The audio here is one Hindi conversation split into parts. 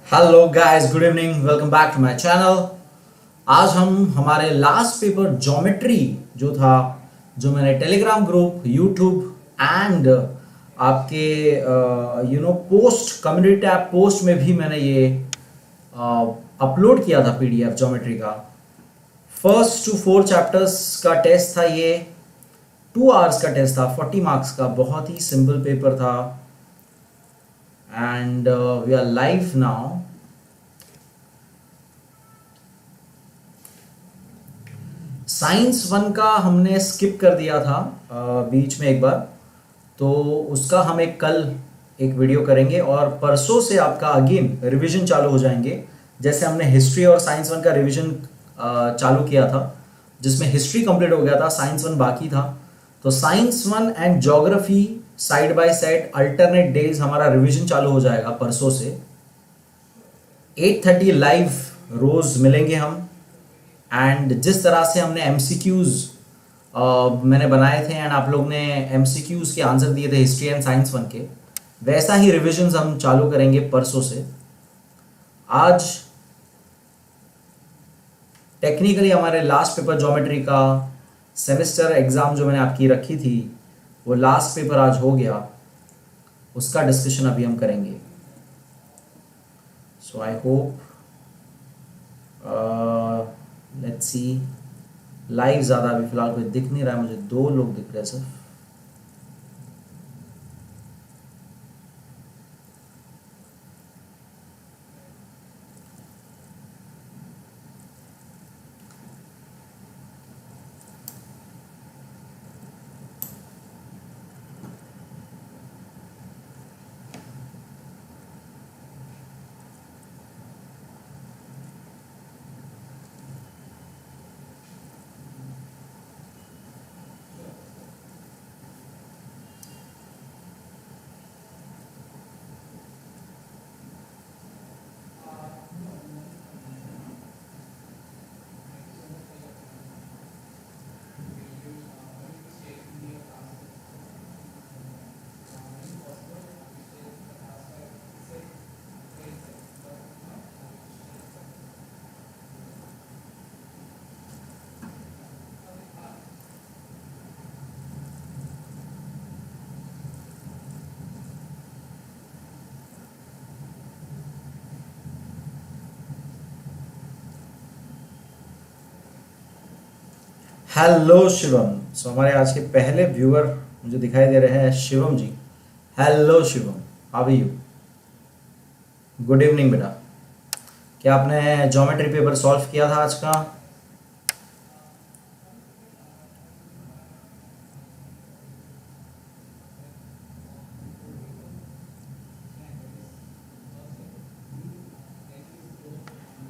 Hello guys, good evening, welcome back to my channel. आज हम हमारे लास्ट पेपर ज्योमेट्री जो था, जो मैंने टेलीग्राम ग्रुप, यूट्यूब एंड आपके पोस्ट कम्युनिटी टैब पोस्ट में भी मैंने ये अपलोड किया था पीडीएफ ज्योमेट्री का। फर्स्ट टू फोर चैप्टर्स का टेस्ट था ये। 2 आवर्स का टेस्ट था, 40 मार्क्स का, बहुत ही सिंपल पेपर था। And we are live now. Science 1 का हमने स्किप कर दिया था बीच में एक बार, तो उसका हम कल एक वीडियो करेंगे और परसों से आपका अगेन रिवीजन चालू हो जाएंगे। जैसे हमने हिस्ट्री और साइंस 1 का रिवीजन चालू किया था, जिसमें हिस्ट्री कंप्लीट हो गया था, साइंस 1 बाकी था। तो science 1 and geography side by side alternate days हमारा रिवीजन चालू हो जाएगा परसों से। 8:30 लाइव रोज मिलेंगे हम। एंड जिस तरह से हमने एमसीक्यूज मैंने बनाए थे एंड आप लोग ने एमसीक्यूज के आंसर दिए थे हिस्ट्री एंड साइंस 1 के, वैसा ही रिविजन्स हम चालू करेंगे परसों से। आज टेक्निकली हमारे लास्ट पेपर ज्योमेट्री का सेमेस्टर एग्जाम जो मैंने आपकी रखी थी, वो लास्ट पेपर आज हो गया, उसका डिस्कशन अभी हम करेंगे। So I hope let's see. Live ज़्यादा अभी फिलहाल कोई दिख नहीं रहा है मुझे, 2 लोग दिख रहे हैं सिर्फ। हेलो शिवम। सो हमारे आज के पहले व्यूअर मुझे दिखाई दे रहे हैं, Shivam ji. Hello Shivam, how are you? Good evening बेटा। क्या आपने ज्योमेट्री पेपर सॉल्व किया था आज का?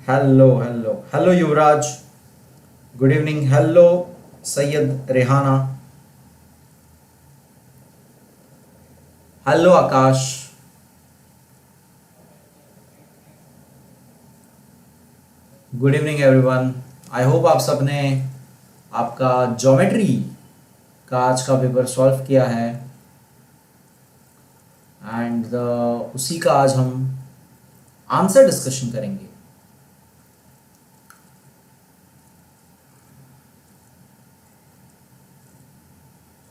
हेलो हेलो हेलो युवराज, good evening. Hello Syed Rehana, hello आकाश। Good evening everyone. आई होप आप सबने आपका ज्योमेट्री का आज का पेपर सॉल्व किया है एंड उसी का आज हम आंसर डिस्कशन करेंगे।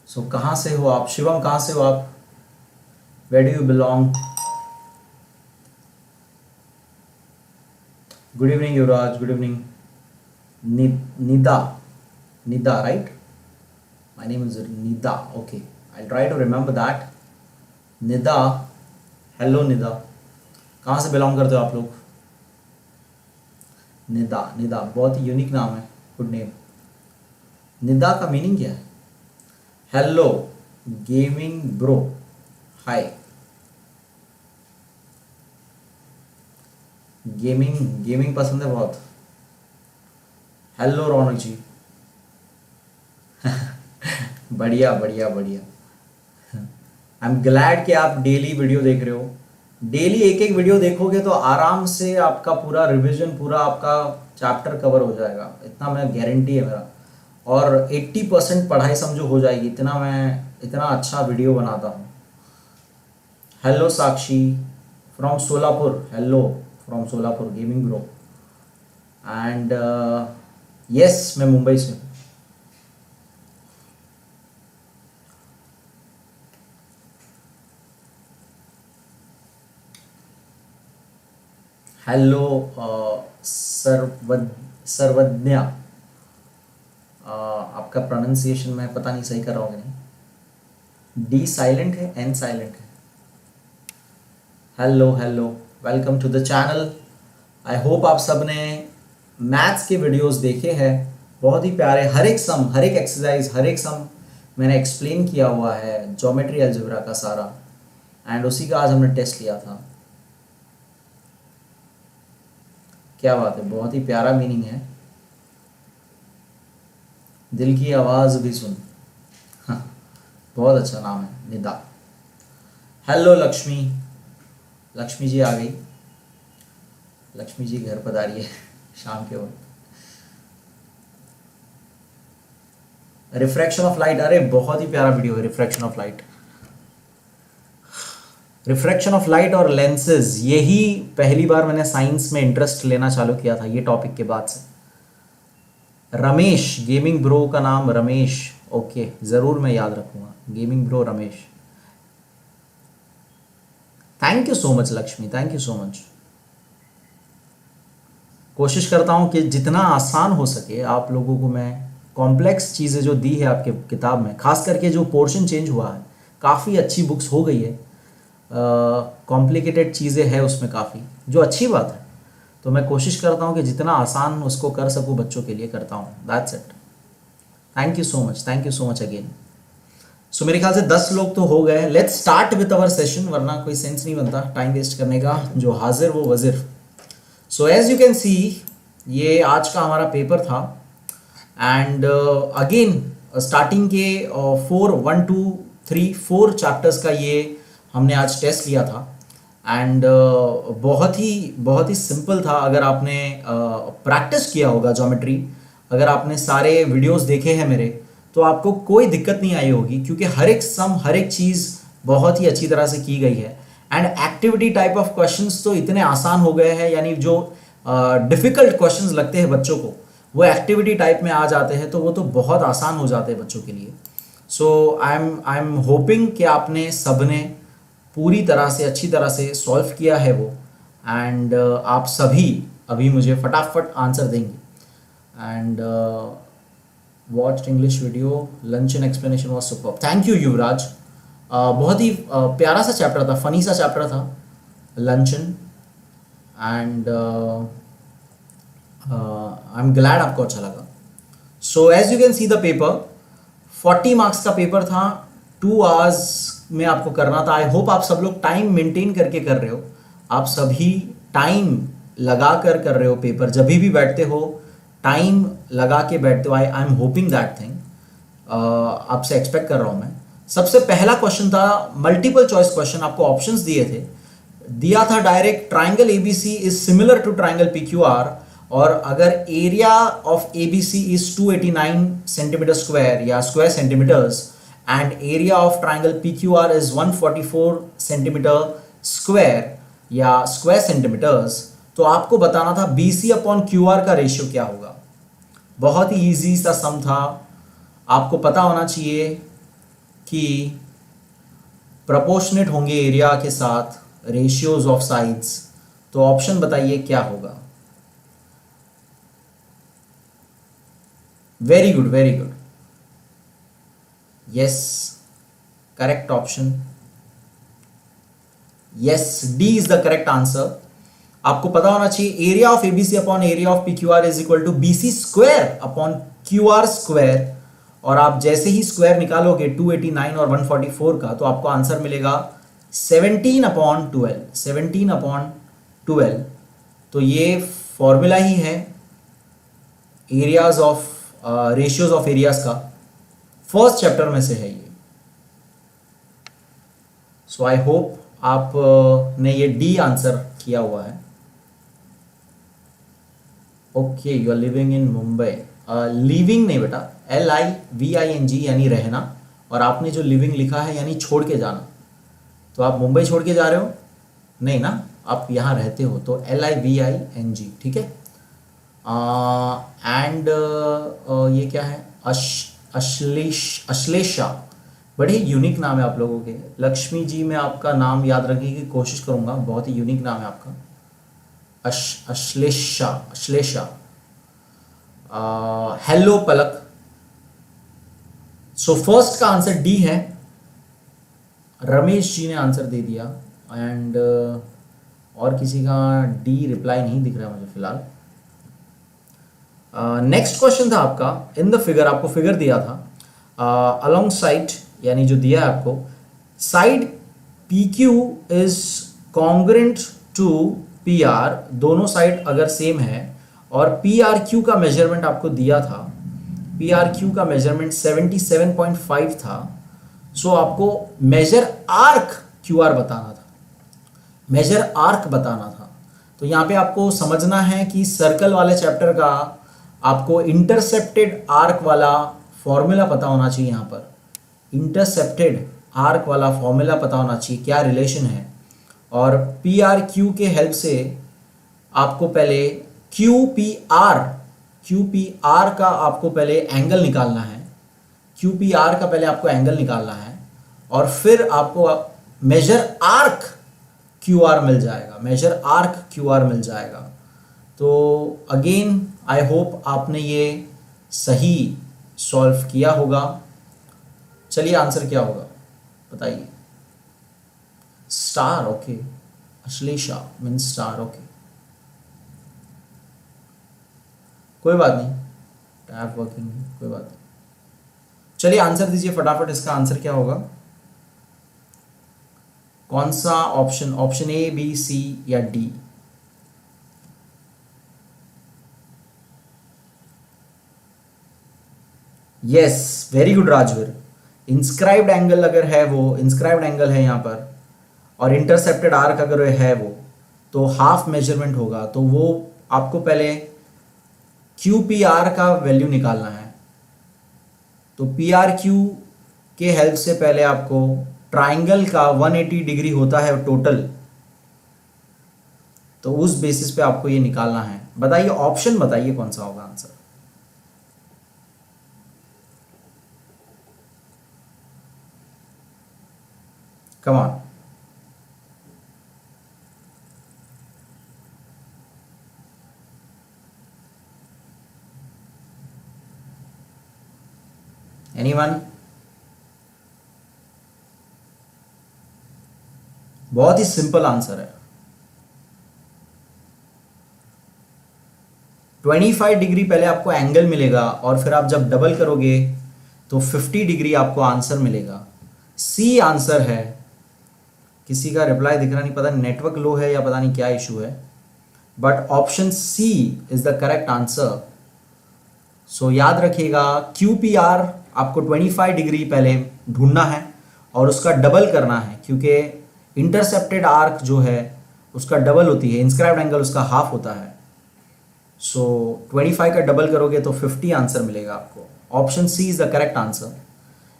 सो कहाँ से हो आप शिवम? कहाँ से हो आप? Where do you belong? Good evening Yuvraj, good evening. Nida, Nida right? My name is Nida, okay, I try to remember that. Nida, hello Nida. कहाँ से बिलोंग करते हो आप लोग? निदा, निदा बहुत ही यूनिक नाम है, गुड नेम। निदा का मीनिंग क्या है? हेलो गेमिंग ब्रो, हाय। गेमिंग गेमिंग पसंद है बहुत। हेलो रौनक जी। बढ़िया बढ़िया बढ़िया। आई एम ग्लैड कि आप डेली वीडियो देख रहे हो। डेली एक एक वीडियो देखोगे तो आराम से आपका पूरा रिवीजन, पूरा आपका चैप्टर कवर हो जाएगा, इतना मैं गारंटी है मेरा। और 80% पढ़ाई समझो हो जाएगी, इतना अच्छा वीडियो बनाता हूँ। Hello Sakshi from Solapur, hello from Solapur gaming group and yes मैं मुंबई से हूँ। हेलो सर्वज्ञा, आपका प्रोनाउंसिएशन मैं पता नहीं सही कर रहा हूँ कि नहीं। डी साइलेंट है, एन साइलेंट है। Hello hello, welcome to the channel. I hope आप सब ने मैथ्स के वीडियोस देखे हैं, बहुत ही प्यारे। हर एक सम, हर एक एक्सरसाइज, हर एक सम मैंने एक्सप्लेन किया हुआ है, ज्योमेट्री अलजेब्रा का सारा, एंड उसी का आज हमने टेस्ट लिया था। क्या बात है, बहुत ही प्यारा मीनिंग है। दिल की आवाज़ भी सुन, हाँ, बहुत अच्छा नाम है, निदा। हेलो लक्ष्मी, लक्ष्मी जी आ गई। लक्ष्मी जी घर पधारी है शाम के वक्त। रिफ्रैक्शन ऑफ लाइट, अरे बहुत ही प्यारा वीडियो है refraction of light. Refraction of light और लेंसेज, यही पहली बार मैंने साइंस में इंटरेस्ट लेना चालू किया था ये टॉपिक के बाद से। रमेश, गेमिंग ब्रो का नाम रमेश, ओके, ज़रूर मैं याद रखूंगा, gaming bro Ramesh. Thank you so much Lakshmi, thank you so much. कोशिश करता हूं कि जितना आसान हो सके आप लोगों को मैं कॉम्प्लेक्स चीज़ें जो दी है आपके किताब में, खास करके जो पोर्शन चेंज हुआ है, काफ़ी अच्छी बुक्स हो गई है, कॉम्प्लिकेटेड चीज़ें हैं उसमें काफ़ी, जो अच्छी बात है। तो मैं कोशिश करता हूँ कि जितना आसान उसको कर सकूँ बच्चों के लिए करता हूँ। That's it. Thank you so much, thank you so much again. So मेरे ख्याल से 10 लोग तो हो गए। Let's start with our session, वरना कोई सेंस नहीं बनता टाइम वेस्ट करने का। जो हाजिर वो वजीर। So as you can see, ये आज का हमारा पेपर था एंड अगेन स्टार्टिंग के 4 चैप्टर्स का ये हमने आज टेस्ट लिया था एंड बहुत ही सिंपल था। अगर आपने प्रैक्टिस किया होगा ज्योमेट्री, अगर आपने सारे वीडियोस देखे हैं मेरे, तो आपको कोई दिक्कत नहीं आई होगी, क्योंकि हर एक सम, हर एक चीज़ बहुत ही अच्छी तरह से की गई है। And activity type of questions तो इतने आसान हो गए हैं, यानी जो डिफ़िकल्ट क्वेश्चंस लगते हैं बच्चों को, वो एक्टिविटी टाइप में आ जाते हैं, तो वो तो बहुत आसान हो जाते हैं बच्चों के लिए। सो आई एम होपिंग कि आपने सबने पूरी तरह से अच्छी तरह से सॉल्व किया है वो, एंड आप सभी अभी मुझे फटाफट आंसर देंगे। And watched English video, lunch and explanation was superb, thank you Yuvraj. बहुत ही प्यारा सा चैप्टर था, फनी सा चैप्टर था luncheon, and I am glad आपको अच्छा लगा। So as you can see the paper, 40 marks का पेपर था, 2 आवर्स में आपको करना था। आई होप आप सब लोग टाइम मेंटेन करके कर रहे हो, आप सभी टाइम लगा कर रहे हो पेपर, जब भी बैठते हो टाइम लगा के बैठते हो। I am hoping that thing, आपसे एक्सपेक्ट कर रहा हूं मैं। सबसे पहला क्वेश्चन था मल्टीपल चॉइस क्वेश्चन, आपको ऑप्शंस दिए थे, दिया था direct triangle ABC is similar to triangle PQR, और अगर area of ABC is 289 centimetre square या square centimetres and area of triangle PQR is 144 centimetre square या स्क्वायर सेंटीमीटर्स, तो आपको बताना था बीसी अपॉन क्यूआर का रेशियो क्या होगा। बहुत ही इजी सा सम था, आपको पता होना चाहिए कि प्रोपोर्शनेट होंगे एरिया के साथ रेशियोज ऑफ साइड्स। तो ऑप्शन बताइए क्या होगा। Very good, very good, yes, correct option, yes, D is the correct answer. आपको पता होना चाहिए area of ABC upon area of PQR is equal to BC square upon QR square, और आप जैसे ही स्क्वायर निकालोगे 289 और 144 का, तो आपको आंसर मिलेगा 17 अपॉन 12, 17 अपॉन 12। तो ये फॉर्मूला ही है areas of ratios of areas का, फर्स्ट चैप्टर में से है ये। सो आई होप आप ने ये डी आंसर किया हुआ है। Okay, you are living in Mumbai. Living नहीं बेटा, LIVING यानी रहना, और आपने जो लिविंग लिखा है यानी छोड़ के जाना, तो आप मुंबई छोड़ के जा रहे हो। नहीं ना, आप यहाँ रहते हो तो LIVING, ठीक है। एंड ये क्या है, अश्लेषा, बड़े यूनिक नाम है आप लोगों के। लक्ष्मी जी, मैं आपका नाम याद रखने की कोशिश करूंगा, बहुत ही यूनिक नाम है आपका, अश्लेषा, अश्लेषा। हेलो पलक। सो फर्स्ट का आंसर डी है, रमेश जी ने आंसर दे दिया। एंड और किसी का डी रिप्लाई नहीं दिख रहा है मुझे फिलहाल। नेक्स्ट क्वेश्चन था आपका, इन द फिगर, आपको फिगर दिया था अलोंग साइड, यानी जो दिया है आपको, side PQ is congruent to PR, दोनों साइड अगर सेम है, और PRQ का मेजरमेंट आपको दिया था, PRQ का मेजरमेंट 77.5 था। सो आपको मेजर आर्क QR बताना था, मेजर आर्क बताना था। तो यहाँ पे आपको समझना है कि सर्कल वाले चैप्टर का आपको इंटरसेप्टेड आर्क वाला फॉर्मूला पता होना चाहिए। यहाँ पर इंटरसेप्टेड आर्क वाला फॉर्मूला पता होना चाहिए, क्या रिलेशन है। और PRQ के हेल्प से आपको पहले QPR का आपको पहले एंगल निकालना है, QPR का पहले आपको एंगल निकालना है, और फिर आपको मेजर आर्क QR मिल जाएगा, मेजर आर्क QR मिल जाएगा। तो अगेन आई होप आपने ये सही सॉल्व किया होगा। चलिए आंसर क्या होगा बताइए। Star, okay, Ashlesha mean star, okay, कोई बात नहीं, टैब वर्किंग है, कोई बात नहीं। चलिए आंसर दीजिए फटाफट, इसका आंसर क्या होगा, कौन सा option, option A, B, C या D? Yes, very good Rajveer. Inscribed angle अगर है, वो इंस्क्राइब्ड एंगल है यहाँ पर, और इंटरसेप्टेड आर्क अगर है वो, तो हाफ मेजरमेंट होगा। तो वो आपको पहले QPR का वैल्यू निकालना है। तो PRQ के हेल्प से पहले आपको ट्राइंगल का 180 डिग्री होता है टोटल, तो उस बेसिस पे आपको ये निकालना है। बताइए ऑप्शन, बताइए कौन सा होगा आंसर। Come on, anyone? बहुत ही सिंपल आंसर है, 25 डिग्री पहले आपको एंगल मिलेगा, और फिर आप जब डबल करोगे तो 50 डिग्री आपको आंसर मिलेगा। सी आंसर है। किसी का रिप्लाई दिख रहा नहीं, पता नहीं नेटवर्क लो है या पता नहीं क्या इशू है, but option C is the correct answer. So याद रखिएगा, QPR आपको 25 डिग्री पहले ढूंढना है और उसका डबल करना है, क्योंकि इंटरसेप्टेड आर्क जो है उसका डबल होती है, इंस्क्राइब्ड एंगल उसका हाफ होता है। सो 25 का डबल करोगे तो 50 आंसर मिलेगा आपको। Option C is the correct answer.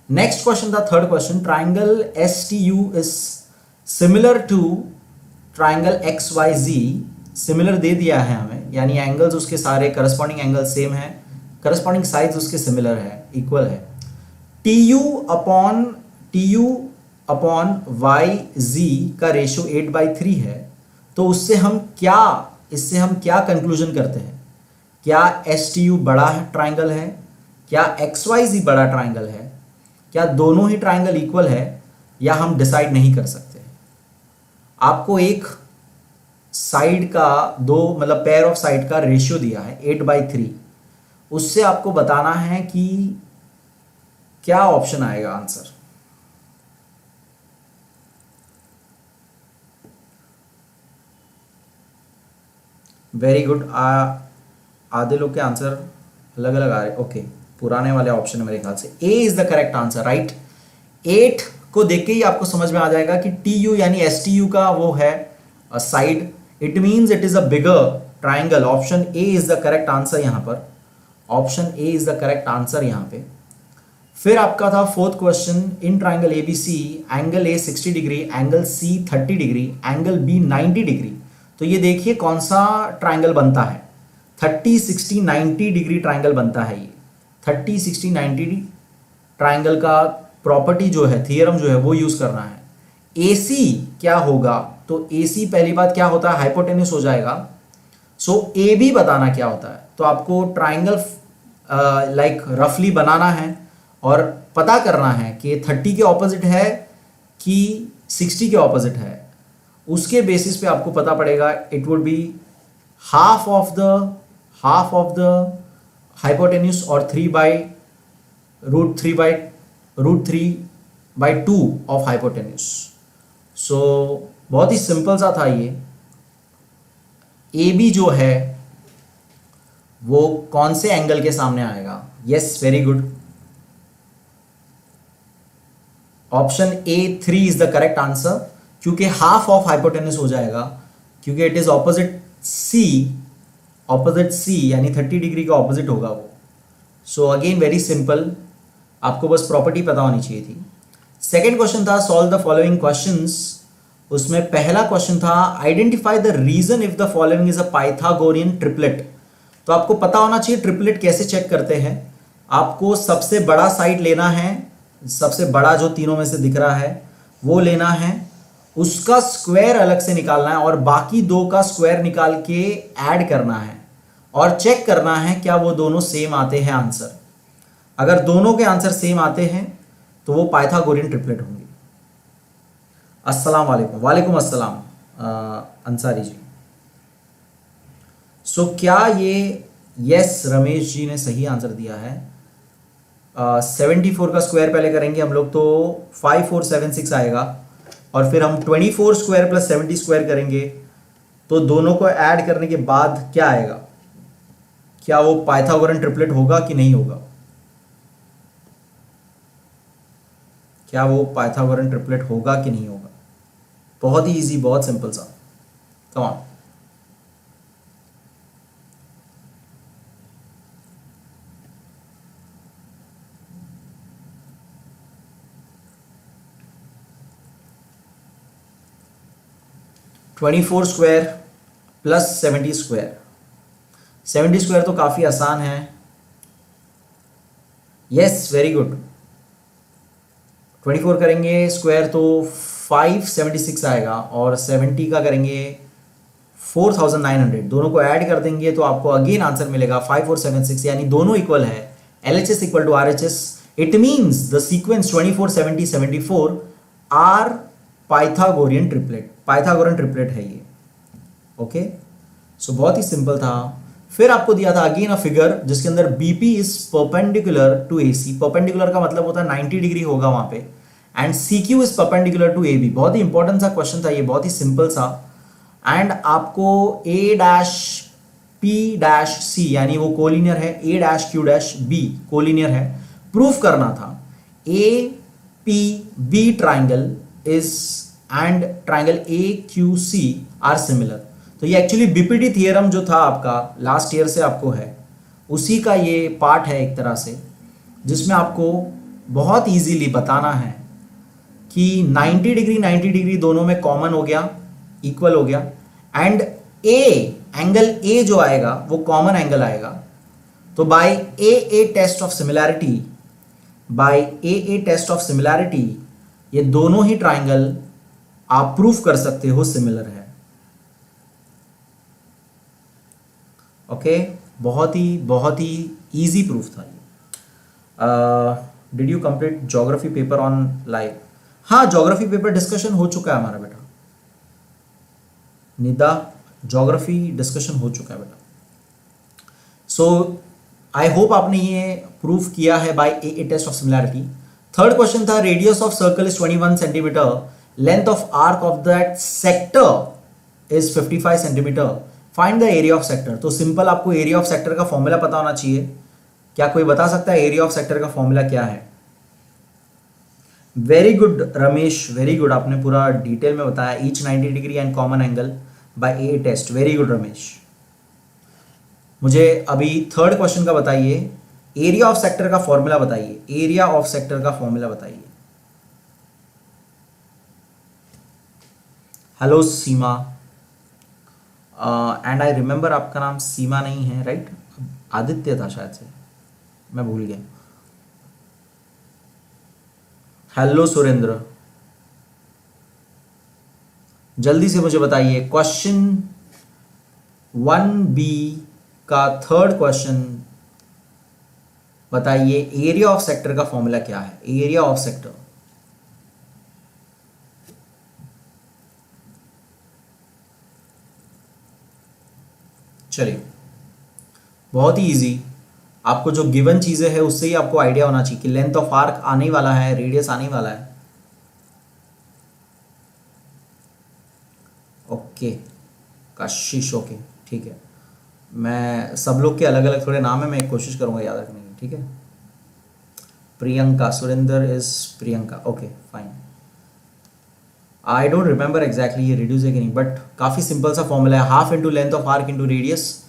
Next question था third question, triangle STU is similar to triangle XYZ। Similar दे दिया है हमें, यानी एंगल्स उसके सारे करस्पॉन्डिंग एंगल सेम है, करस्पॉन्डिंग साइड्स उसके सिमिलर है, इक्वल है। TU अपॉन YZ का रेशियो 8/3 है। तो इससे हम क्या कंक्लूजन करते हैं, क्या STU बड़ा ट्राइंगल है, क्या XYZ बड़ा ट्राइंगल है, क्या दोनों ही ट्राइंगल इक्वल है, या हम डिसाइड नहीं कर सकते। आपको एक साइड का मतलब पेयर ऑफ साइड का रेशियो दिया है 8/3, उससे आपको बताना है कि क्या ऑप्शन आएगा आंसर। वेरी गुड, आधे लोग के आंसर अलग अलग आ रहे, ओके, पुराने वाले ऑप्शन है मेरे ख्याल से। A is the correct answer, right. 8 को देख के ही आपको समझ में आ जाएगा कि TU यानी STU का वो है side, it means it is a bigger triangle. Option A is the correct answer यहाँ पर, option A is the correct answer यहाँ पे। फिर आपका था fourth question, in triangle ABC angle A 60 degree, angle C 30 degree, angle B 90 degree. तो ये देखिए कौन सा ट्राइंगल बनता है, 30 60 90 डिग्री ट्राइंगल बनता है। ये 30 60 90 ट्राइंगल का प्रॉपर्टी जो है, थियरम जो है वो यूज करना है। AC क्या होगा, तो AC पहली बात क्या होता है, हाइपोटेन्यूस हो जाएगा। सो AB बताना क्या होता है, तो आपको ट्राइंगल लाइक रफली बनाना है और पता करना है कि 30 के ऑपोजिट है कि 60 के ऑपोजिट है। उसके बेसिस पे आपको पता पड़ेगा, it would be half of the hypotenuse और 3/√3/2 ऑफ हाइपोटेन्यूस। सो बहुत ही सिंपल सा था ये। AB जो है वो कौन से एंगल के सामने आएगा, yes very good, option A3 is the correct answer, क्योंकि हाफ ऑफ हाइपोटेन्यूस हो जाएगा, क्योंकि इट इज ऑपोजिट C यानी 30 डिग्री का ऑपोजिट होगा वो। सो अगेन वेरी सिंपल, आपको बस प्रॉपर्टी पता होनी चाहिए थी। सेकेंड क्वेश्चन था सॉल्व द फॉलोइंग क्वेश्चंस। उसमें पहला क्वेश्चन था identify the reason if the following is a Pythagorean triplet. तो आपको पता होना चाहिए ट्रिपलेट कैसे चेक करते हैं। आपको सबसे बड़ा साइड लेना है, सबसे बड़ा जो तीनों में से दिख रहा है वो लेना है, उसका स्क्वायर अलग से निकालना है और बाकी दो का स्क्वायर निकाल के ऐड करना है और चेक करना है क्या वो दोनों सेम आते हैं आंसर। अगर दोनों के आंसर सेम आते हैं तो वो पाइथागोरियन ट्रिपलेट होंगे। अस्सलाम वालेकुम, वालेकुम अस्सलाम अंसारी जी। सो क्या ये, यस रमेश जी ने सही आंसर दिया है। 74 का स्क्वायर पहले करेंगे हम लोग तो 5476 आएगा और फिर हम 24 स्क्वायर प्लस 70 स्क्वायर करेंगे तो दोनों को ऐड करने के बाद क्या आएगा, क्या वो पाइथागोरन ट्रिपलेट होगा कि नहीं होगा, क्या वो पाइथागोरन ट्रिपलेट होगा कि नहीं होगा। बहुत ही इजी, बहुत सिंपल सा, come on. (24 square plus 70 square). 70 square तो काफी आसान है, यस वेरी गुड। 24 करेंगे स्क्वायर तो 576 आएगा और 70 का करेंगे 4900, दोनों को ऐड कर देंगे तो आपको अगेन आंसर मिलेगा 5476, यानी दोनों इक्वल है। LHS equal to RHS, it means the sequence 24 70 74 are Pythagorean triplet, Pythagorean triplet है ये। ओके, सो बहुत ही सिंपल था। फिर आपको दिया था अगेन अ फिगर जिसके अंदर BP is perpendicular to AC। Perpendicular का मतलब होता है 90 डिग्री होगा वहां पे, and CQ is perpendicular to AB। बहुत ही इंपॉर्टेंट सा क्वेश्चन था ये, बहुत ही सिंपल सा। एंड आपको A'P'C यानी वो कोलिनियर है, A'Q'B कोलिनियर है, प्रूफ करना था APB triangle is and triangle AQC are similar. तो ये एक्चुअली BPT थियरम जो था आपका लास्ट ईयर से आपको है, उसी का ये पार्ट है एक तरह से, जिसमें आपको बहुत इजीली बताना है कि 90 डिग्री दोनों में कॉमन हो गया, इक्वल हो गया, एंड एंगल A जो आएगा वो कॉमन एंगल आएगा। तो by AA test of similarity ये दोनों ही ट्राइंगल आप प्रूफ कर सकते हो सिमिलर है। ओके, बहुत ही इजी प्रूफ था ये। Did you complete geography paper on live? हाँ, ज्योग्राफी पेपर डिस्कशन हो चुका है हमारा बेटा। निदा, ज्योग्राफी डिस्कशन हो चुका है बेटा। सो आई होप आपने ये प्रूफ किया है by AA test of similarity. Third question था radius of circle is 21 centimetre, length of arc of that sector is 55 centimetre, find the area of sector. तो सिंपल आपको एरिया ऑफ सेक्टर का फॉर्मूला पता होना चाहिए। क्या कोई बता सकता है एरिया ऑफ सेक्टर का फॉर्मूला क्या है? Very good Ramesh, very good, आपने पूरा डिटेल में बताया। Each 90 degree and common angle by AA test. Very good Ramesh. मुझे अभी थर्ड क्वेश्चन का बताइए एरिया ऑफ सेक्टर का फॉर्मूला बताइए, एरिया ऑफ सेक्टर का फॉर्मूला बताइए। Hello Seema, and I remember आपका नाम सीमा नहीं है, राइट? आदित्य था शायद से, मैं भूल गया। हेलो सुरेंद्र, जल्दी से मुझे बताइए क्वेश्चन 1B का थर्ड क्वेश्चन बताइए, एरिया ऑफ सेक्टर का फॉर्मूला क्या है? एरिया ऑफ सेक्टर, चलिए बहुत ही इजी। आपको जो गिवन चीजें हैं उससे ही आपको आइडिया होना चाहिए कि लेंथ ऑफ आर्क आने वाला है, रेडियस आने वाला है। ओके कशिश, ओके ठीक है। मैं सब लोग के अलग अलग थोड़े नाम है, मैं कोशिश करूंगा याद रखने की, ठीक है। Priyanka, Surendra is Priyanka, okay fine. I don't remember exactly ये रिड्यूस है कि नहीं, बट काफ़ी सिंपल सा फॉर्मूला है, half into length of arc into radius.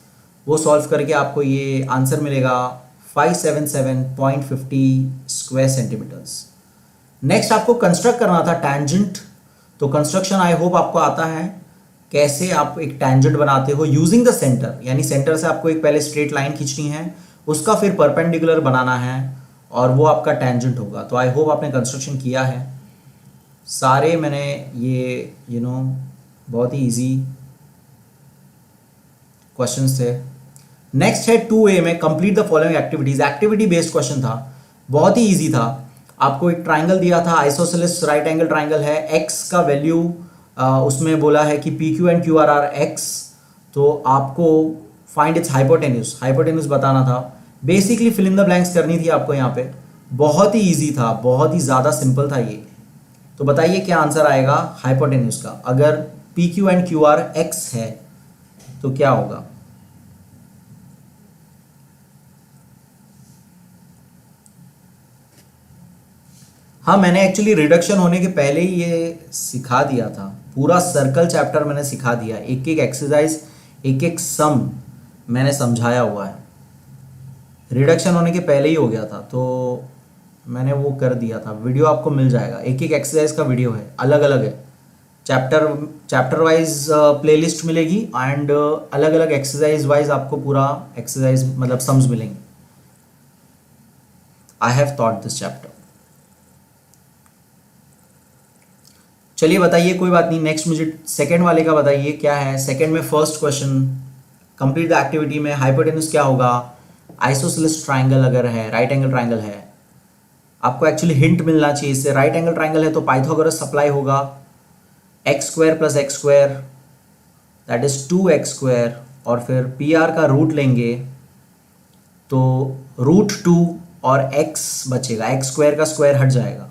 वो सॉल्व करके आपको ये आंसर मिलेगा 577.50 स्क्वायर सेंटीमीटर्स। नेक्स्ट आपको कंस्ट्रक्ट करना था टैंजेंट, तो कंस्ट्रक्शन आई होप आपको आता है, कैसे आप एक टैंजेंट बनाते हो यूजिंग द सेंटर, यानी सेंटर से आपको एक पहले स्ट्रेट लाइन खींचनी है, उसका फिर परपेंडिकुलर बनाना है और वो आपका टैंजेंट होगा। तो आई होप आपने कंस्ट्रक्शन किया है सारे, मैंने ये बहुत ही इजी क्वेश्चंस थे। नेक्स्ट है 2A में complete the following activities, activity based question था, बहुत ही इजी था। आपको एक ट्राइंगल दिया था, आइसोसेलेस राइट एंगल ट्राइंगल है, एक्स का वैल्यू उसमें बोला है कि PQ एंड QR आर एक्स, तो आपको फाइंड इट्स हाइपोटेन्यूज, हाइपोटेन्यूज बताना था। Basically fill in the blanks करनी थी आपको यहाँ पे, बहुत ही इजी था, बहुत ही ज़्यादा सिंपल था ये। तो बताइए क्या आंसर आएगा हाइपोटेन्यूज का, अगर PQ एंड QR एक्स है तो क्या होगा? हाँ, मैंने एक्चुअली रिडक्शन होने के पहले ही ये सिखा दिया था, पूरा सर्कल चैप्टर मैंने सिखा दिया, एक एक एक्सरसाइज, एक एक सम मैंने समझाया हुआ है। रिडक्शन होने के पहले ही हो गया था, तो मैंने वो कर दिया था। वीडियो आपको मिल जाएगा, एक एक एक्सरसाइज का वीडियो है, अलग अलग है, चैप्टर वाइज प्लेलिस्ट मिलेगी एंड अलग अलग एक्सरसाइज वाइज आपको पूरा एक्सरसाइज मतलब सम्स मिलेंगे। I have thought this chapter. चलिए बताइए, कोई बात नहीं, नेक्स्ट मुझे सेकंड वाले का बताइए क्या है। सेकंड में first question complete the activity में हाइपोटेन्यूज क्या होगा, आइसोसेलेस ट्राइंगल अगर है, राइट एंगल ट्राइंगल है, आपको एक्चुअली हिंट मिलना चाहिए इससे। राइट एंगल ट्राइंगल है तो पाइथागोरस सप्लाई होगा, x square plus x square that is 2x square, और फिर PR का रूट लेंगे तो √2 और x बचेगा, x स्क्वायर का स्क्वायर हट जाएगा,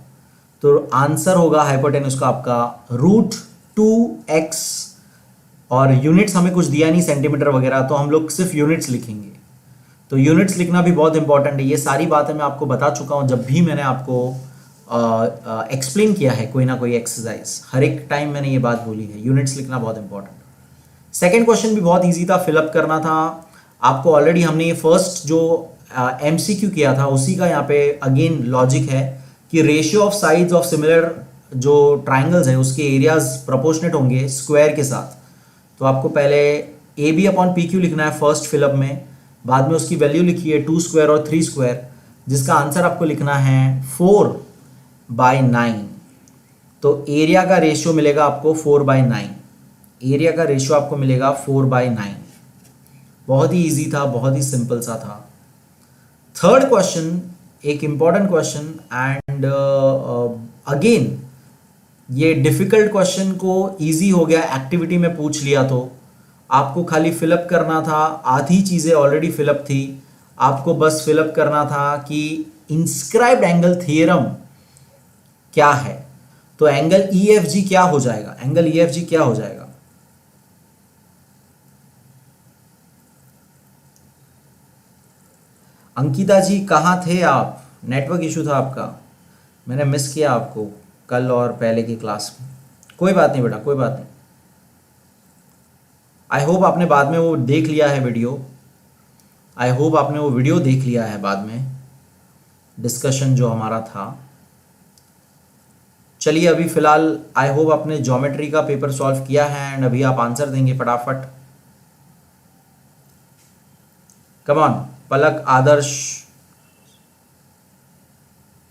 तो आंसर होगा हाइपोटेन्यूज का आपका √2x। और यूनिट्स हमें कुछ दिया नहीं सेंटीमीटर वगैरह, तो हम लोग सिर्फ यूनिट्स लिखेंगे। तो यूनिट्स लिखना भी बहुत इंपॉर्टेंट है, ये सारी बातें मैं आपको बता चुका हूँ जब भी मैंने आपको एक्सप्लेन किया है कोई ना कोई एक्सरसाइज, हर एक टाइम मैंने ये बात बोली है, यूनिट्स लिखना बहुत इंपॉर्टेंट। सेकेंड क्वेश्चन भी बहुत ईजी था, फिलअप करना था आपको। ऑलरेडी हमने ये फर्स्ट जो MCQ किया था उसी का यहाँ पे अगेन लॉजिक है कि ratio of sides of similar जो ट्राइंगल्स है उसके एरियाज प्रोपोर्शनेट होंगे स्क्वायर के साथ। तो आपको पहले AB/PQ लिखना है फर्स्ट फिलअप में, बाद में उसकी वैल्यू लिखिए 2 स्क्वायर और 3 स्क्वायर, जिसका आंसर आपको लिखना है 4/9। तो एरिया का रेशियो मिलेगा आपको 4/9, एरिया का रेशियो आपको मिलेगा 4/9। बहुत ही इजी था, बहुत ही सिंपल सा था। थर्ड क्वेश्चन एक इंपॉर्टेंट क्वेश्चन एंड अगेन ये डिफिकल्ट क्वेश्चन को इजी हो गया, एक्टिविटी में पूछ लिया तो आपको खाली फिलअप करना था, आधी चीज़ें ऑलरेडी फिलअप थी, आपको बस फिलअप करना था कि इंस्क्राइब्ड एंगल थ्योरम क्या है। तो एंगल EFG क्या हो जाएगा, एंगल EFG क्या हो जाएगा? अंकिता जी कहाँ थे आप? नेटवर्क इशू था आपका, मैंने मिस किया आपको कल और पहले की क्लास में। कोई बात नहीं बेटा, कोई बात नहीं, आई होप आपने बाद में वो देख लिया है वीडियो। आई होप आपने वो वीडियो देख लिया है बाद में, डिस्कशन जो हमारा था। चलिए अभी फिलहाल आई होप आपने ज्योमेट्री का पेपर सॉल्व किया है एंड अभी आप आंसर देंगे फटाफट। कम ऑन, पलक, आदर्श,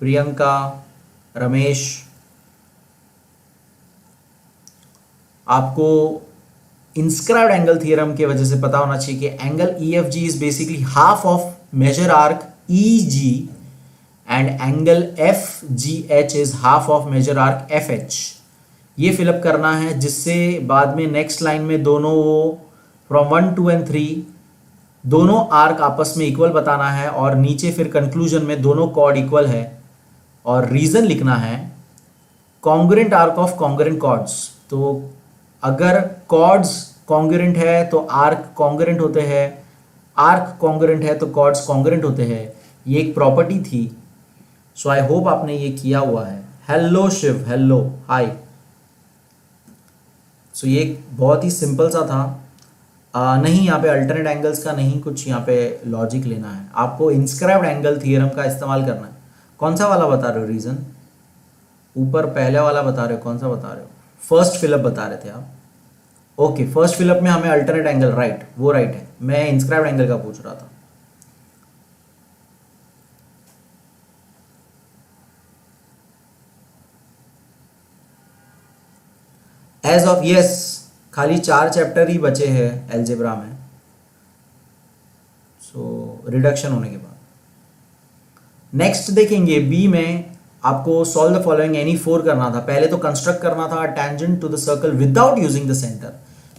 प्रियंका, रमेश। आपको इंस्क्राइब्ड एंगल थ्योरम की वजह से पता होना चाहिए कि angle EFG is basically half of major arc EG and angle FGH is half of major arc FH। ये फिलअप करना है, जिससे बाद में नेक्स्ट लाइन में दोनों फ्रॉम 1 2 एंड 3 दोनों आर्क आपस में इक्वल बताना है और नीचे फिर कंक्लूजन में दोनों कॉर्ड इक्वल है और रीजन लिखना है congruent arc of congruent chords. तो अगर कॉर्ड्स कॉन्ग्रुएंट है तो आर्क कॉन्ग्रुएंट होते हैं, आर्क कॉन्ग्रुएंट है तो कॉर्ड्स कॉन्ग्रुएंट होते हैं। ये एक प्रॉपर्टी थी। सो आई होप आपने ये किया हुआ है। हेलो शिव, हेलो, हाय। सो ये बहुत ही सिंपल सा था। नहीं, यहाँ पे अल्टरनेट एंगल्स का नहीं कुछ यहाँ पे लॉजिक लेना है, आपको इंस्क्राइब्ड एंगल थ्योरम का इस्तेमाल करना है। कौन सा वाला बता रहे हो रीजन? ऊपर पहले वाला बता रहे हो, कौन सा बता रहे हो? फर्स्ट फिलअप बता रहे थे आप। ओके, फर्स्ट फिलअप में हमें अल्टरनेट एंगल, राइट, वो राइट है। मैं इंस्क्राइब्ड एंगल का पूछ रहा था। एज ऑफ यस, खाली 4 चैप्टर ही बचे हैं एल्जेब्रा में, सो रिडक्शन होने के बाद। नेक्स्ट देखेंगे बी में, आपको सॉल्व द फॉलोइंग एनी 4 करना था। पहले तो कंस्ट्रक्ट करना था tangent to the circle without using the centre.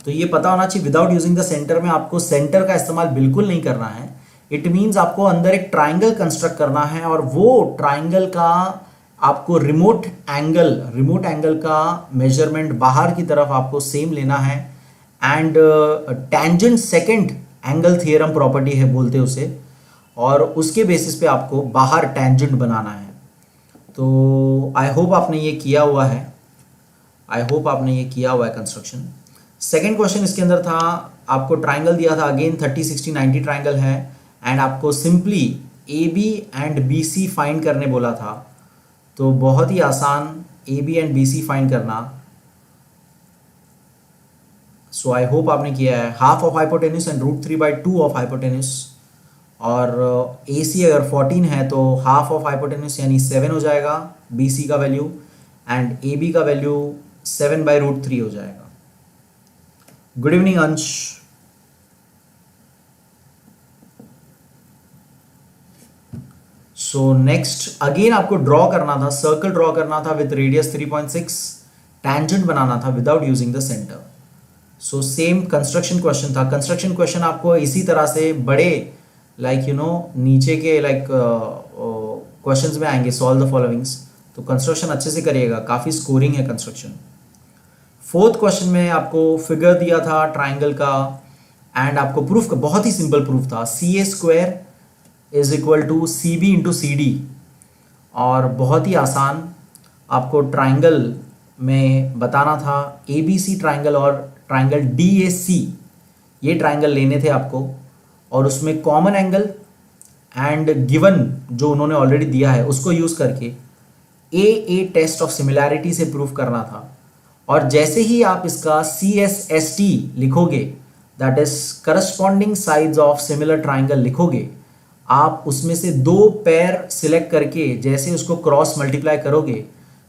तो ये पता होना चाहिए विदाउट यूजिंग द सेंटर में आपको सेंटर का इस्तेमाल बिल्कुल नहीं करना है। इट मींस आपको अंदर एक ट्राइंगल कंस्ट्रक्ट करना है और वो ट्राइंगल का आपको रिमोट एंगल का मेजरमेंट बाहर की तरफ आपको सेम लेना है and tangent second angle theorem property है बोलते हैं उसे, और उसके बेसिस पे आपको बाहर टेंजेंट बनाना है। तो आई होप आपने ये किया हुआ है, कंस्ट्रक्शन। सेकंड क्वेश्चन इसके अंदर था, आपको ट्राइंगल दिया था, अगेन 30 60 90 ट्राइंगल है एंड आपको simply AB and BC find करने बोला था। तो बहुत ही आसान, AB एंड BC फाइंड करना। सो आई होप आपने किया है। Half of hypotenuse and √3/2 of hypotenuse, और AC अगर 14 है तो हाफ ऑफ हाइपोटेन्यूस यानी 7 हो जाएगा BC का वैल्यू, एंड AB का वैल्यू 7/√3 हो जाएगा। गुड इवनिंग अंश। सो नेक्स्ट अगेन आपको ड्रॉ करना था, सर्कल ड्रॉ करना था विद रेडियस 3.6, टैंजेंट बनाना था without using the centre. So same construction question था। कंस्ट्रक्शन क्वेश्चन आपको इसी तरह से बड़े नीचे के क्वेश्चंस में आएंगे, सॉल्व द फॉलोइंग्स। तो कंस्ट्रक्शन अच्छे से करिएगा, काफ़ी स्कोरिंग है कंस्ट्रक्शन। फोर्थ क्वेश्चन में आपको फिगर दिया था ट्राइंगल का एंड आपको प्रूफ का बहुत ही सिंपल प्रूफ था, CA² is equal to CB into CD, और बहुत ही आसान आपको ट्राइंगल में बताना था ABC ट्राइंगल और ट्राइंगल DAC, ये ट्राइंगल लेने थे आपको, और उसमें कॉमन एंगल एंड गिवन जो उन्होंने ऑलरेडी दिया है उसको यूज करके AA टेस्ट ऑफ सिमिलैरिटी से प्रूफ करना था। और जैसे ही आप इसका CSST लिखोगे, that is corresponding sides of similar triangle लिखोगे, आप उसमें से 2 पेयर सिलेक्ट करके जैसे उसको क्रॉस मल्टीप्लाई करोगे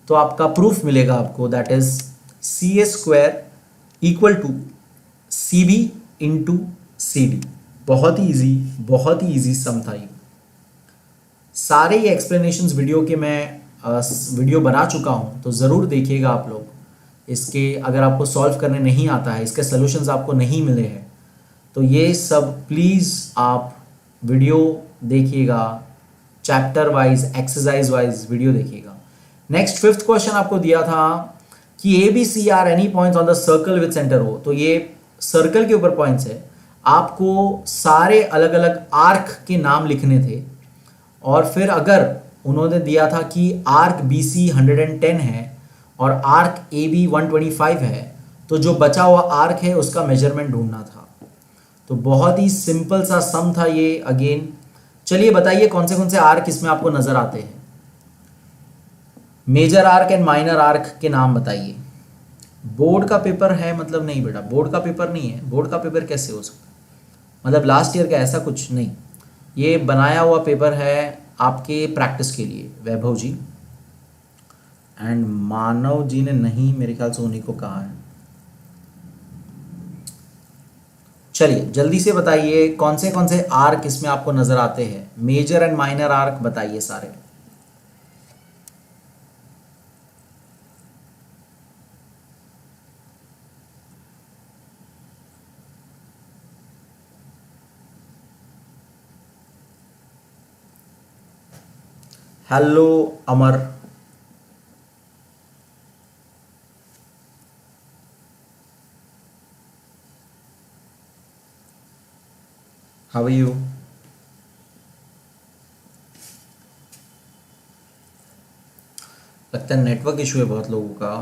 तो आपका प्रूफ मिलेगा आपको, that is CA² equal to CB into CD। बहुत ही इजी सम था ये। सारे ये एक्सप्लेनेशंस वीडियो के मैं वीडियो बना चुका हूं, तो ज़रूर देखिएगा आप लोग इसके। अगर आपको सॉल्व करने नहीं आता है, इसके सॉल्यूशंस आपको नहीं मिले हैं, तो ये सब प्लीज़ आप वीडियो देखिएगा, chapter wise exercise wise video देखिएगा। नेक्स्ट 5th क्वेश्चन आपको दिया था कि ABC are any points on the circle with centre हो। तो ये सर्कल के ऊपर पॉइंट्स है, आपको सारे अलग अलग आर्क के नाम लिखने थे, और फिर अगर उन्होंने दिया था कि आर्क BC 110 है और आर्क AB 125 है, तो जो बचा हुआ आर्क है उसका मेजरमेंट ढूंढना था। तो बहुत ही सिंपल सा सम था ये अगेन। चलिए बताइए कौन से आर्क इसमें आपको नजर आते हैं। Major arc and minor arc के नाम बताइए। बोर्ड का पेपर है मतलब नहीं बेटा, बोर्ड का पेपर नहीं है। बोर्ड का पेपर कैसे हो सकता, मतलब लास्ट ईयर का ऐसा कुछ नहीं, ये बनाया हुआ पेपर है आपके प्रैक्टिस के लिए। वैभव जी एंड मानव जी ने नहीं, मेरे ख्याल से उन्हीं को कहा है। चलिए जल्दी से बताइए कौन से आर्क इसमें आपको नजर आते हैं। मेजर एंड माइनर आर्क बताइए सारे। Hello Amar, how are you? लगता है नेटवर्क इशू है बहुत लोगों का,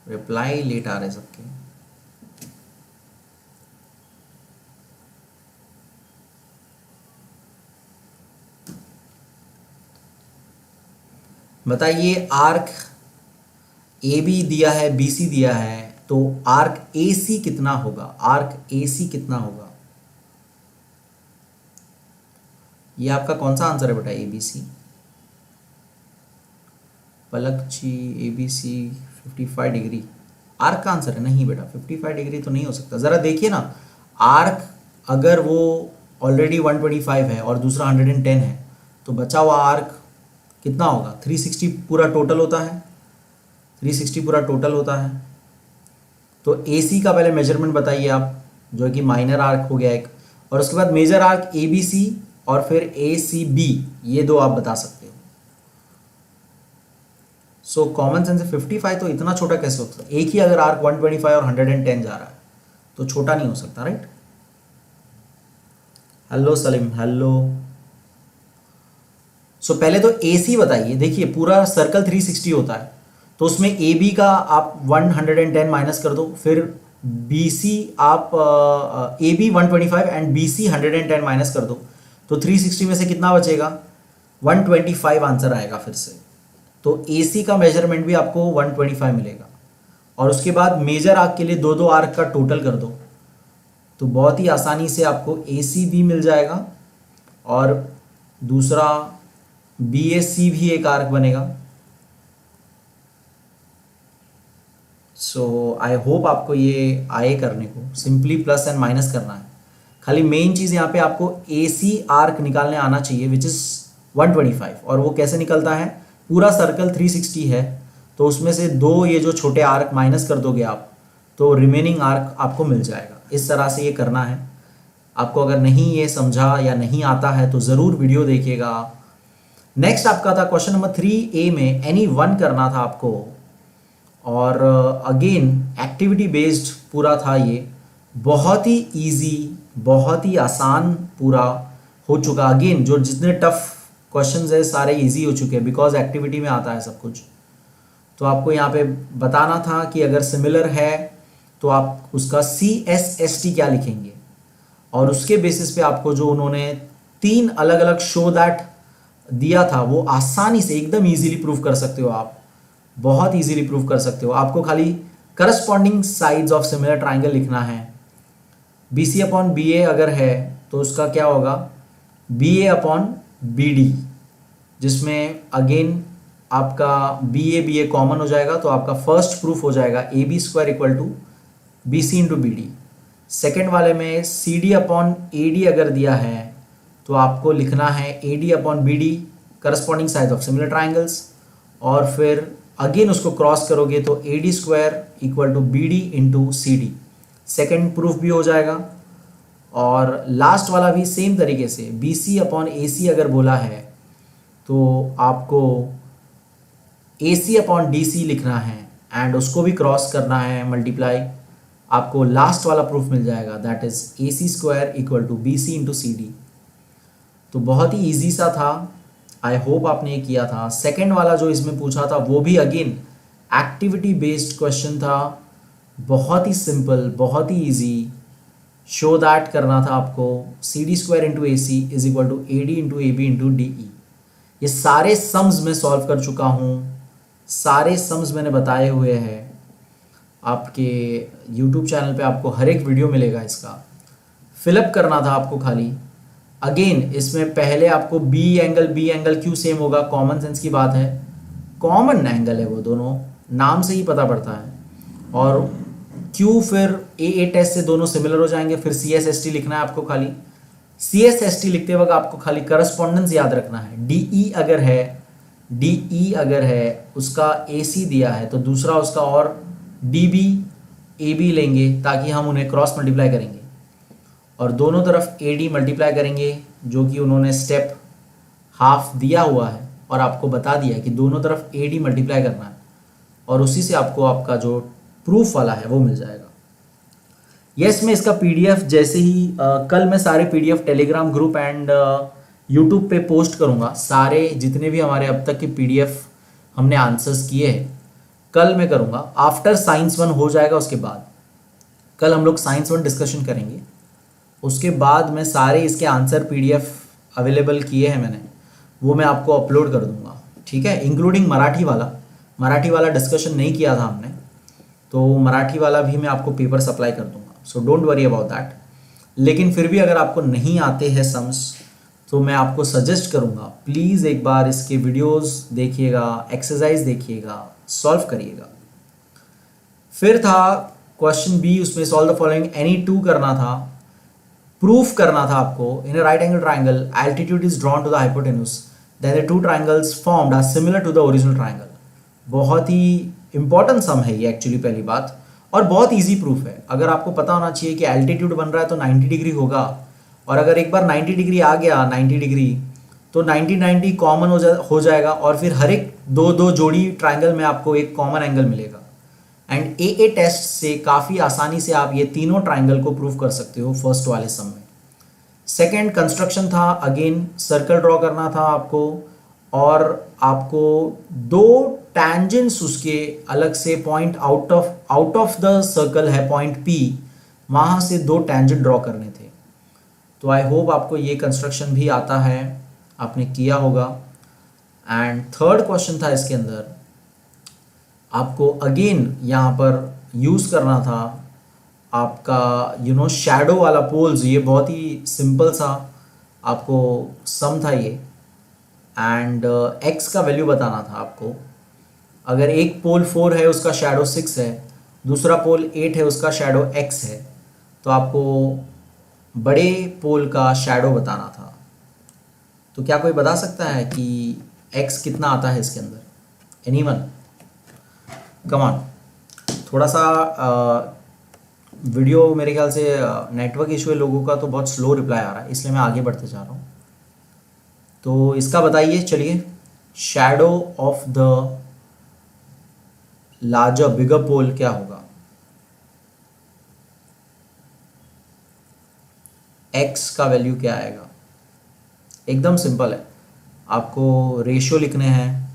रिप्लाई लेट आ रहे सबके। बताइए आर्क ए बी दिया है, बी सी दिया है, तो आर्क ए सी कितना होगा? आर्क ए सी कितना होगा? ये आपका कौन सा आंसर है बेटा? A B C. Palak ji A B C 55 degree arc का आंसर है? नहीं बेटा 55 डिग्री तो नहीं हो सकता। ज़रा देखिए ना, आर्क अगर वो ऑलरेडी 125 है और दूसरा 110 है तो बचा हुआ आर्क कितना होगा? 360 पूरा टोटल होता है, 360 पूरा टोटल होता है। तो ए सी का पहले मेजरमेंट बताइए आप, जो कि माइनर आर्क हो गया एक, और उसके बाद major arc A B C और फिर ए सी बी, ये दो आप बता सकते हो। सो कॉमन सेंस से 55 तो इतना छोटा कैसे हो सकता? एक ही अगर आर्क 125 और 110 जा रहा है तो छोटा नहीं हो सकता, right? Hello Salim, hello. So पहले तो ए सी बताइए। देखिए पूरा सर्कल 360 होता है, तो उसमें ए बी का आप 110 माइनस कर दो, फिर बी सी आप A B 125 and B C 110 minus कर दो, तो 360 में से कितना बचेगा? 125 आंसर आएगा फिर से। तो ए सी का मेजरमेंट भी आपको 125 मिलेगा, और उसके बाद मेजर आर्क के लिए दो दो आर्क का टोटल कर दो, तो बहुत ही आसानी से आपको ए सी भी मिल जाएगा और दूसरा बी ए सी भी एक आर्क बनेगा। सो आई होप आपको ये आए करने को, सिंपली प्लस एंड माइनस करना है। खाली मेन चीज़ यहाँ पे आपको ए सी आर्क निकालने आना चाहिए विच इज़ 125। और वो कैसे निकलता है? पूरा सर्कल 360 है, तो उसमें से दो ये जो छोटे आर्क माइनस कर दोगे आप, तो रिमेनिंग आर्क आपको मिल जाएगा। इस तरह से ये करना है आपको। अगर नहीं ये समझा या नहीं आता है तो ज़रूर वीडियो देखिएगा। नेक्स्ट आपका था क्वेश्चन नंबर 3A में एनी वन करना था आपको, और अगेन एक्टिविटी बेस्ड पूरा था ये। बहुत ही इजी, बहुत ही आसान पूरा हो चुका। अगेन जो जितने टफ क्वेश्चंस है सारे इजी हो चुके हैं, बिकॉज एक्टिविटी में आता है सब कुछ। तो आपको यहाँ पे बताना था कि अगर सिमिलर है तो आप उसका CSST क्या लिखेंगे, और उसके बेसिस पे आपको जो उन्होंने 3 अलग अलग शो दैट दिया था वो आसानी से एकदम इजीली प्रूव कर सकते हो आप, बहुत इजीली प्रूव कर सकते हो। आपको खाली corresponding sides of similar triangle लिखना है। BC अपॉन BA अगर है तो उसका क्या होगा? BA अपॉन BD, जिसमें अगेन आपका BA कॉमन हो जाएगा, तो आपका फर्स्ट प्रूफ हो जाएगा AB square equal to BC into BD। Second वाले में CD अपॉन AD अगर दिया है तो आपको लिखना है AD upon BD corresponding side of similar triangles, और फिर अगेन उसको क्रॉस करोगे तो AD square equal to BD into CD, second proof भी हो जाएगा। और लास्ट वाला भी सेम तरीके से BC अपॉन AC अगर बोला है तो आपको AC अपॉन DC लिखना है एंड उसको भी क्रॉस करना है मल्टीप्लाई, आपको लास्ट वाला प्रूफ मिल जाएगा, that is AC square equal to BC into CD। तो बहुत ही ईजी सा था, आई होप आपने ये किया था। सेकेंड वाला जो इसमें पूछा था वो भी अगेन एक्टिविटी बेस्ड क्वेश्चन था, बहुत ही सिंपल, बहुत ही ईजी। शो दैट करना था आपको C D square into A C is equal to A D into A B into D E. ये सारे सम्स मैं सॉल्व कर चुका हूँ, सारे सम्स मैंने बताए हुए हैं। आपके यूट्यूब चैनल पे आपको हर एक वीडियो मिलेगा इसका। फिलअप करना था आपको खाली। अगेन इसमें पहले आपको बी एंगल क्यों सेम होगा, कॉमन सेंस की बात है, कॉमन एंगल है वो दोनों, नाम से ही पता पड़ता है। और क्यू फिर ए टेस्ट से दोनों सिमिलर हो जाएंगे। फिर सी एस एस टी लिखना है आपको खाली। सी एस एस टी लिखते वक्त आपको खाली करस्पॉन्डेंस याद रखना है। डी ई अगर है उसका ए सी दिया है तो दूसरा उसका और डी बी ए बी लेंगे ताकि हम उन्हें क्रॉस मल्टीप्लाई करेंगे और दोनों तरफ ए डी मल्टीप्लाई करेंगे, जो कि उन्होंने स्टेप हाफ दिया हुआ है और आपको बता दिया है कि दोनों तरफ ए डी मल्टीप्लाई करना है और उसी से आपको आपका जो प्रूफ वाला है वो मिल जाएगा। यस, मैं इसका पीडीएफ जैसे ही कल मैं सारे PDF Telegram group and YouTube पे पोस्ट करूंगा। सारे जितने भी हमारे अब तक के पीडीएफ हमने आंसर्स किए हैं कल मैं करूंगा। आफ्टर साइंस 1 हो जाएगा, उसके बाद कल हम लोग साइंस 1 डिस्कशन करेंगे। उसके बाद मैं सारे इसके आंसर पीडीएफ अवेलेबल किए हैं मैंने, वो मैं आपको अपलोड कर दूंगा, ठीक है, इंक्लूडिंग मराठी वाला डिस्कशन नहीं किया था हमने, तो मराठी वाला भी मैं आपको पेपर सप्लाई कर दूंगा। So don't worry about that. लेकिन फिर भी अगर आपको नहीं आते हैं सम्स तो मैं आपको सजेस्ट करूंगा प्लीज़ एक बार इसके वीडियोस देखिएगा, एक्सरसाइज देखिएगा, सॉल्व करिएगा। फिर था क्वेश्चन बी, उसमें solve the following any two करना था, प्रूफ करना था आपको। In a right angle triangle altitude is drawn to the hypotenuse then the two triangles formed are similar to the original triangle. बहुत ही इंपॉर्टेंट सम है ये एक्चुअली, पहली बात, और बहुत इजी प्रूफ है। अगर आपको पता होना चाहिए कि एल्टीट्यूड बन रहा है तो 90 डिग्री होगा, और अगर एक बार 90 डिग्री आ गया 90 डिग्री तो 90 कॉमन हो जाएगा और फिर हर एक दो जोड़ी ट्राइंगल में आपको एक कॉमन एंगल मिलेगा। एंड ए टेस्ट से काफ़ी आसानी से आप ये तीनों ट्राइंगल को प्रूव कर सकते हो फर्स्ट वाले सम में। सेकेंड कंस्ट्रक्शन था, अगेन सर्कल ड्रॉ करना था आपको और आपको दो टैंजेंट्स उसके अलग से point out of the circle है पॉइंट पी, वहाँ से दो टैंजेंट ड्रॉ करने थे। तो आई होप आपको ये कंस्ट्रक्शन भी आता है, आपने किया होगा। एंड थर्ड क्वेश्चन था इसके अंदर, आपको अगेन यहाँ पर यूज़ करना था आपका शैडो वाला पोल्स। ये बहुत ही सिंपल सा आपको सम था ये। एंड एक्स का वैल्यू बताना था आपको। अगर एक पोल 4 है उसका शैडो 6 है, दूसरा पोल 8 है उसका शैडो x है, तो आपको बड़े पोल का शैडो बताना था। तो क्या कोई बता सकता है कि x कितना आता है इसके अंदर? एनीवन? Come on. थोड़ा सा वीडियो मेरे ख्याल से नेटवर्क इशू है लोगों का, तो बहुत स्लो रिप्लाई आ रहा है, इसलिए मैं आगे बढ़ते जा रहा हूँ। तो इसका बताइए, चलिए। शैडो ऑफ द लार्जर बिगर पोल क्या होगा? x का वैल्यू क्या आएगा? एकदम सिंपल है, आपको रेशियो लिखने हैं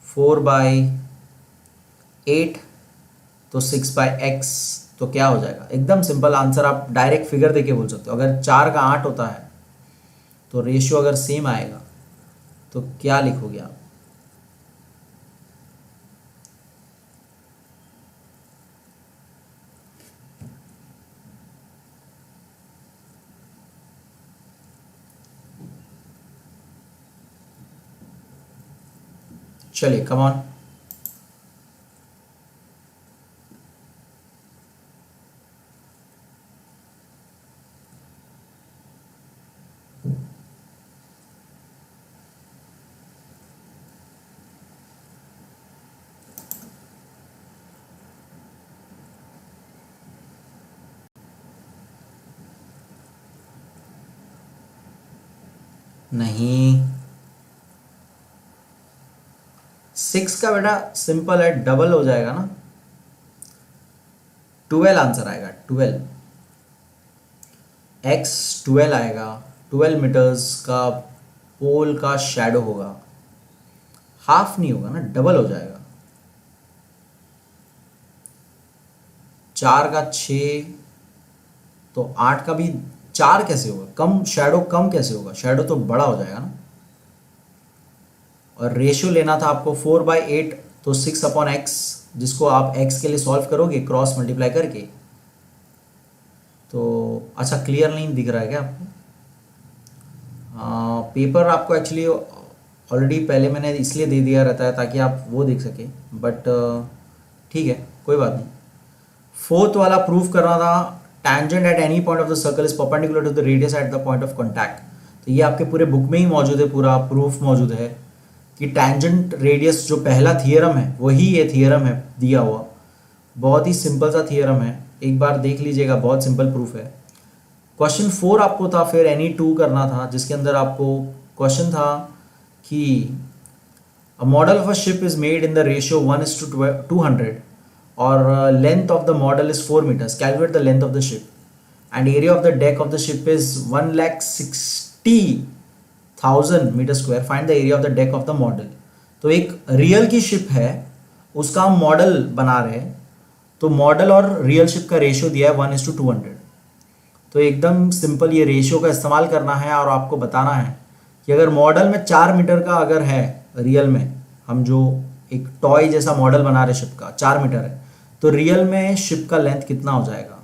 4/8 तो 6/x, तो क्या हो जाएगा? एकदम सिंपल आंसर, आप डायरेक्ट फिगर देके बोल सकते हो। अगर 4 का 8 होता है तो रेशियो अगर सेम आएगा तो क्या लिखोगे आप? चलिए, कम ऑन। नहीं, 6 का बेटा सिंपल है, डबल हो जाएगा ना, 12 आंसर आएगा। 12 x 12 आएगा। 12 मीटर्स का पोल का शैडो होगा, हाफ नहीं होगा ना, डबल हो जाएगा। 4 का 6 तो 8 का भी 4 कैसे होगा, कम शैडो कम कैसे होगा, शैडो तो बड़ा हो जाएगा ना। और रेशियो लेना था आपको 4/8, तो 6/x, जिसको आप x के लिए सॉल्व करोगे क्रॉस मल्टीप्लाई करके। तो अच्छा क्लियर नहीं दिख रहा है क्या आपको? पेपर आपको एक्चुअली ऑलरेडी पहले मैंने इसलिए दे दिया रहता है ताकि आप वो देख सके, बट ठीक है कोई बात नहीं। फोर्थ वाला प्रूफ करना था, tangent at any point of the circle is perpendicular to the radius at the point of contact। तो ये आपके पूरे बुक में ही मौजूद है, पूरा प्रूफ मौजूद है कि टैंजेंट रेडियस जो पहला थियरम है वही ये थियरम है दिया हुआ। बहुत ही सिंपल सा थियरम है, एक बार देख लीजिएगा, बहुत सिंपल प्रूफ है। क्वेश्चन 4 आपको था फिर एनी टू करना था, जिसके अंदर आपको क्वेश्चन था कि a model of a ship is made in the ratio 1:200 और length of the model is 4 meters। Calculate the length of the ship and area of the deck of the ship is 1,60,000 metre square. Find the area of the deck of the model. तो एक रियल की शिप है, उसका हम मॉडल बना रहे हैं, तो मॉडल और रियल शिप का रेशियो दिया है 1:200। तो एकदम सिंपल ये रेशियो का इस्तेमाल करना है और आपको बताना है कि अगर मॉडल में 4 मीटर का अगर है, रियल में हम जो एक टॉय जैसा मॉडल बना रहे शिप का 4 मीटर है, तो रियल में शिप का लेंथ कितना हो जाएगा।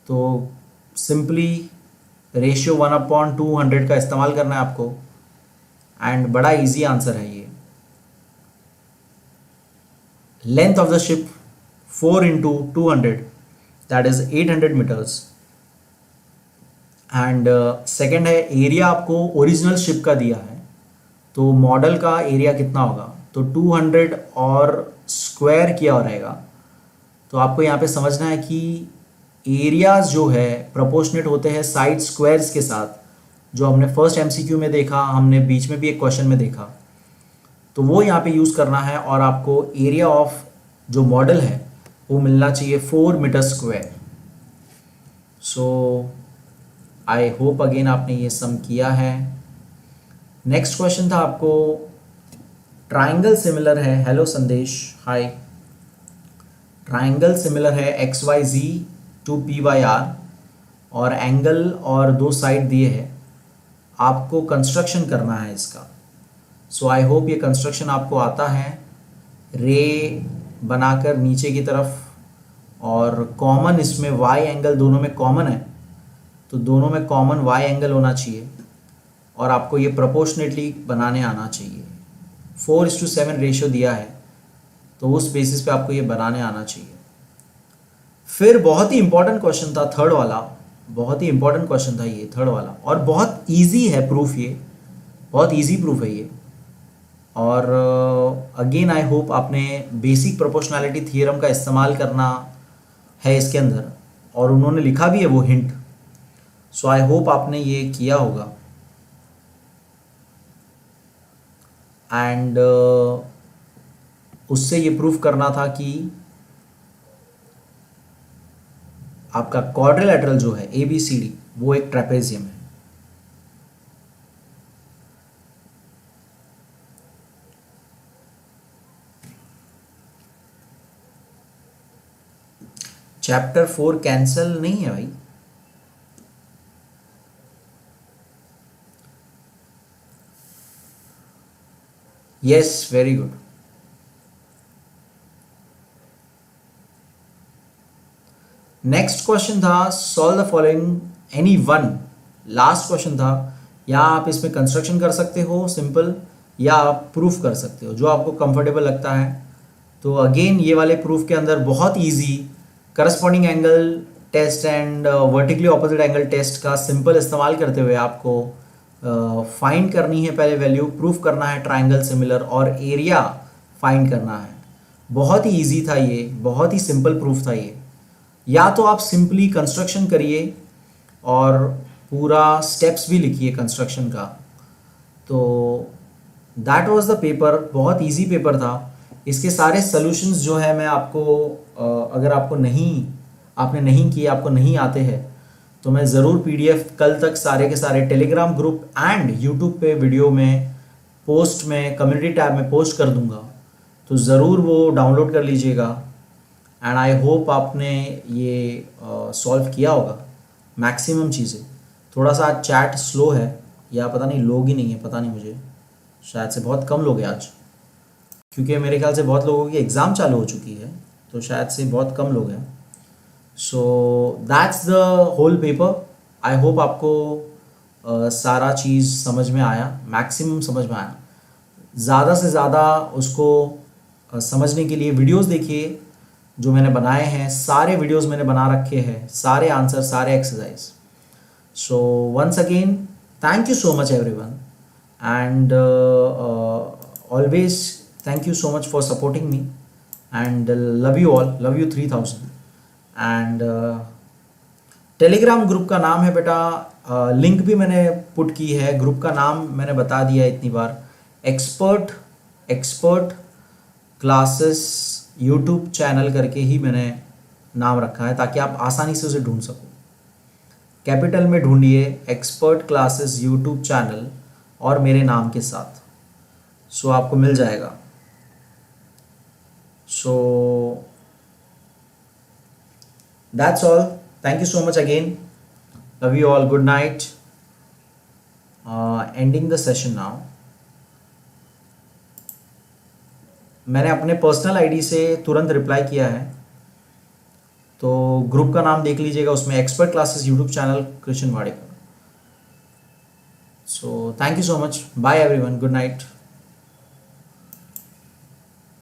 तो सिंपली रेशियो 1/200 का इस्तेमाल करना है आपको, एंड बड़ा इजी आंसर है ये। Length of the ship 4 × 200 that is 800 metres. And second है एरिया आपको ओरिजिनल शिप का दिया है, तो मॉडल का एरिया कितना होगा, तो 200 और स्क्वायर किया रहेगा। तो आपको यहाँ पे समझना है कि एरियाज जो है प्रोपोर्शनेट होते हैं साइड स्क्वायर्स के साथ, जो हमने फर्स्ट एमसीक्यू में देखा, हमने बीच में भी एक क्वेश्चन में देखा, तो वो यहाँ पे यूज़ करना है। और आपको एरिया ऑफ जो मॉडल है वो मिलना चाहिए 4 metre square. So I hope again आपने ये सम किया है। नेक्स्ट क्वेश्चन था आपको, ट्राइंगल सिमिलर है, हेलो संदेश, हाय। ट्राइंगल सिमिलर है XYZ to PYR और एंगल और 2 साइड दिए हैं, आपको कंस्ट्रक्शन करना है इसका। सो आई होप ये कंस्ट्रक्शन आपको आता है। रे बनाकर नीचे की तरफ, और कॉमन इसमें Y एंगल दोनों में कॉमन है, तो दोनों में कॉमन Y एंगल होना चाहिए, और आपको ये प्रोपोर्शनेटली बनाने आना चाहिए। 4:7 रेशियो दिया है, तो उस बेसिस पे आपको ये बनाने आना चाहिए। फिर बहुत ही इंपॉर्टेंट क्वेश्चन था थर्ड वाला, बहुत ही इंपॉर्टेंट क्वेश्चन था ये थर्ड वाला, और बहुत इजी है प्रूफ, ये बहुत इजी प्रूफ है ये। और अगेन आई होप आपने बेसिक प्रोपोर्शनैलिटी थियरम का इस्तेमाल करना है इसके अंदर, और उन्होंने लिखा भी है वो हिंट। सो आई होप आपने ये किया होगा। एंड उससे ये प्रूफ करना था कि आपका क्वाड्रिलेटरल जो है ABCD वो एक ट्रेपेजियम है। चैप्टर 4 कैंसल नहीं है भाई, yes very good. Next question था, solve the following any one. Last question था, या आप इसमें कंस्ट्रक्शन कर सकते हो सिंपल, या आप प्रूफ कर सकते हो, जो आपको कंफर्टेबल लगता है। तो अगेन ये वाले प्रूफ के अंदर बहुत easy corresponding angle test and vertically opposite angle test का सिंपल इस्तेमाल करते हुए आपको फाइंड करनी है पहले वैल्यू, प्रूफ करना है ट्राइंगल सिमिलर, और एरिया फाइंड करना है। बहुत ही इजी था ये, बहुत ही सिंपल प्रूफ था ये। या तो आप सिंपली कंस्ट्रक्शन करिए और पूरा स्टेप्स भी लिखिए कंस्ट्रक्शन का। तो दैट वाज द पेपर, बहुत इजी पेपर था। इसके सारे सॉल्यूशंस जो है मैं आपको अगर आपको आपने नहीं किए, आपको नहीं आते हैं, तो मैं ज़रूर PDF कल तक सारे के सारे टेलीग्राम ग्रुप एंड यूट्यूब पे वीडियो में पोस्ट में कम्युनिटी टैब में पोस्ट कर दूंगा, तो ज़रूर वो डाउनलोड कर लीजिएगा। एंड आई होप आपने ये सॉल्व किया होगा मैक्सिमम चीज़ें। थोड़ा सा आज चैट स्लो है या पता नहीं लोग ही नहीं है, पता नहीं मुझे, शायद से बहुत कम लोग हैं आज, क्योंकि मेरे ख्याल से बहुत लोगों की एग्ज़ाम चालू हो चुकी है, तो शायद से बहुत कम लोग हैं। So that's the whole paper. I hope आपको सारा चीज़ समझ में आया, मैक्सिमम समझ में आया। ज़्यादा से ज़्यादा उसको समझने के लिए वीडियोस देखिए जो मैंने बनाए हैं, सारे वीडियोस मैंने बना रखे हैं, सारे आंसर, सारे exercise. So once again thank you so much everyone, and always thank you so much for supporting me, and love you all, love you 3000। And Telegram group का नाम है बेटा, लिंक भी मैंने पुट की है, ग्रुप का नाम मैंने बता दिया इतनी बार, एक्सपर्ट क्लासेस यूट्यूब चैनल करके ही मैंने नाम रखा है, ताकि आप आसानी से उसे ढूंढ सको। कैपिटल में ढूंढिए एक्सपर्ट क्लासेस यूट्यूब चैनल और मेरे नाम के साथ, सो आपको मिल जाएगा। So that's all, thank you so much again, love you all, good night, ending the session now. मैंने अपने पर्सनल आईडी से तुरंत रिप्लाई किया है, तो ग्रुप का नाम देख लीजिएगा, उसमें expert classes YouTube channel Krishna Wadekar. So thank you so much, bye everyone, good night.